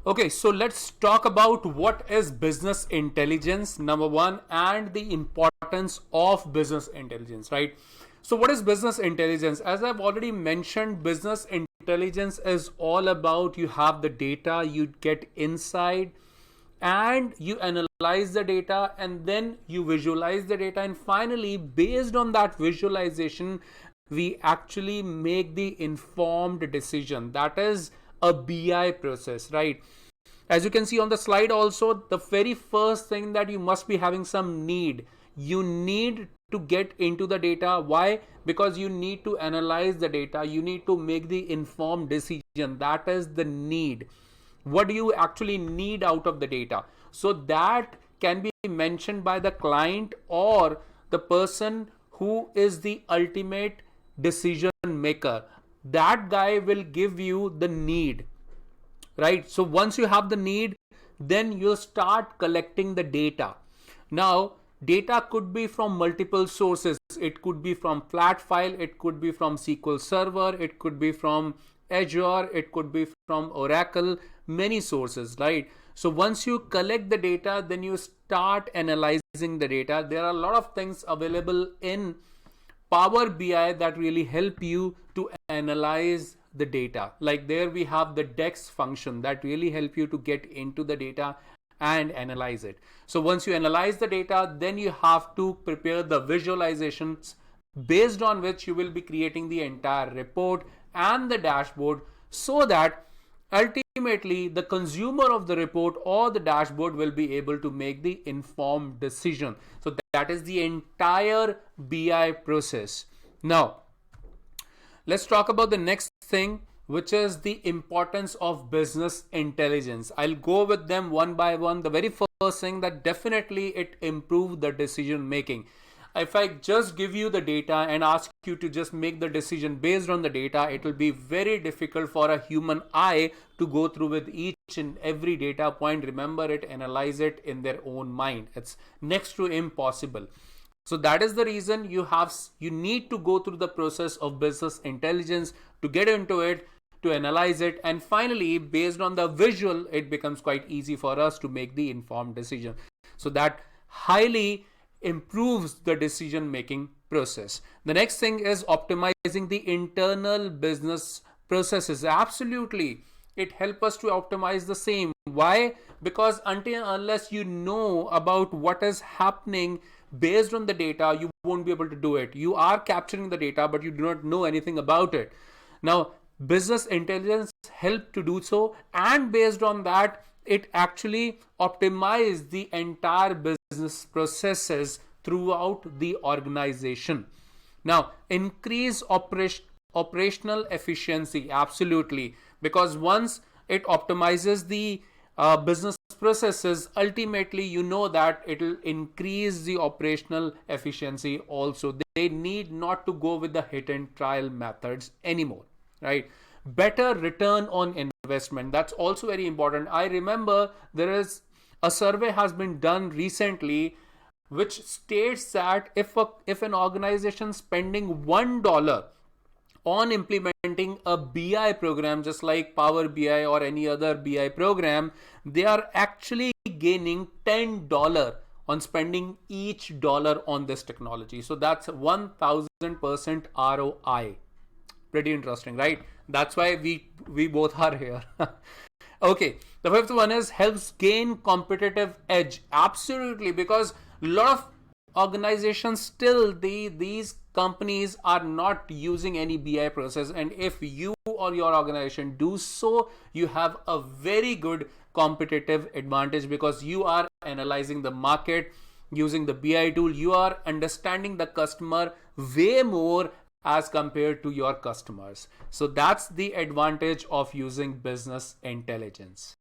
Okay, so let's talk about what is business intelligence, number one, and the importance of business intelligence, right? So, what is business intelligence? As I've already mentioned, business intelligence is all about you have the data, you get insight, and you analyze the data, and then you visualize the data, and finally, based on that visualization, we actually make the informed decision. That is a BI process, right? As you can see on the slide also, the very first thing that you must be having some need. You need to get into the data. Why? Because you need to analyze the data. You need to make the informed decision. That is the need. What do you actually need out of the data? So that can be mentioned by the client or the person who is the ultimate decision maker. That guy will give you the need, right? So once you have the need, then you start collecting the data. Now, data could be from multiple sources. It could be from flat file, it could be from SQL Server, it could be from Azure, it could be from Oracle, many sources, right? So once you collect the data, then you start analyzing the data. There are a lot of things available in Power BI that really help you to analyze the data. Like there we have the DEX function that really help you to get into the data and analyze it. So once you analyze the data, then you have to prepare the visualizations based on which you will be creating the entire report and the dashboard, so that ultimately the consumer of the report or the dashboard will be able to make the informed decision. So that is the entire BI process. Now let's talk about the next thing, which is the importance of business intelligence. I'll go with them one by one. The very first thing, that definitely it improves the decision making. If I just give you the data and ask you to just make the decision based on the data, it will be very difficult for a human eye to go through with each and every data point, remember it, analyze it in their own mind. It's next to impossible. So that is the reason you need to go through the process of business intelligence to get into it, to analyze it, and finally based on the visual, it becomes quite easy for us to make the informed decision. So that highly improves the decision making process. The next thing is optimizing the internal business processes. Absolutely, it helps us to optimize the same. Why? Because until unless you know about what is happening based on the data, you won't be able to do it. You are capturing the data, but you do not know anything about it. Now, business intelligence help to do so, and based on that, it actually optimizes the entire business processes throughout the organization. Now, increase operational efficiency. Absolutely, because once it optimizes the business processes, ultimately you know that it will increase the operational efficiency also. They need not to go with the hit and trial methods anymore, right? Better return on investment, that's also very important. I remember there is a survey has been done recently which states that if an organization spending $1 on implementing a BI program, just like Power BI or any other BI program, they are actually gaining $10 on spending each dollar on this technology. So that's 1000% ROI. Pretty interesting, right? That's why we both are here. Okay, the fifth one is helps gain competitive edge. Absolutely, because a lot of organizations still these companies are not using any BI process, and if you or your organization do so, you have a very good competitive advantage because you are analyzing the market using the BI tool. You are understanding the customer way more as compared to your customers. So that's the advantage of using business intelligence.